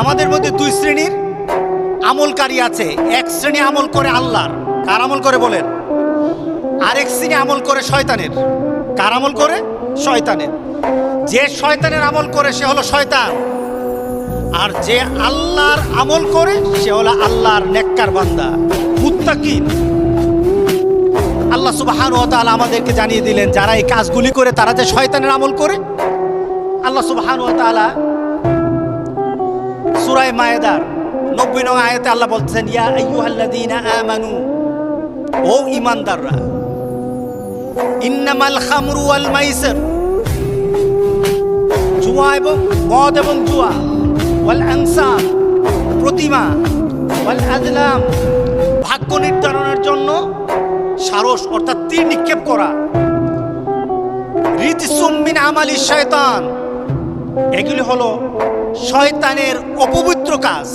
আমাদের মধ্যে দুই শ্রেণীর আমলকারী আছে। এক শ্রেণী আমল করে আল্লাহর, কার আমল করে বলেন? আরেক শ্রেণী আমল করে শয়তানের। কার আমল করে? শয়তানের। যে শয়তানের আমল করে সে হলো শয়তান, আর যে আল্লাহর আমল করে সে হলো আল্লাহর নেককার বান্দা, মুত্তাকিন। আল্লাহ সুবহানাহু ওয়া তাআলা আমাদেরকে জানিয়ে দিলেন যারা এই কাজগুলি করে তারা যে শয়তানের আমল করে। আল্লাহ সুবহানাহু ওয়া তাআলা সূরা মায়েদার 90 নং আয়াতে আল্লাহ বলছেন, ইয়া আইয়ুহাল্লাযীনা আমানু, ও ঈমানদাররা, ইন্নামাল খামরু ওয়াল মাইসির, জুয়া এবং মদ এবং জুয়া, ওয়াল আনসাব, প্রতিমা, ওয়াল আজলাম, ভাগ্য নির্ধারণের জন্য সারস অর্থাৎ তীর নিক্ষেপ করা, রিজসুম মিন আমালিশ শায়তান, এগুলি হলো শয়তানের অপবিত্র কাজ।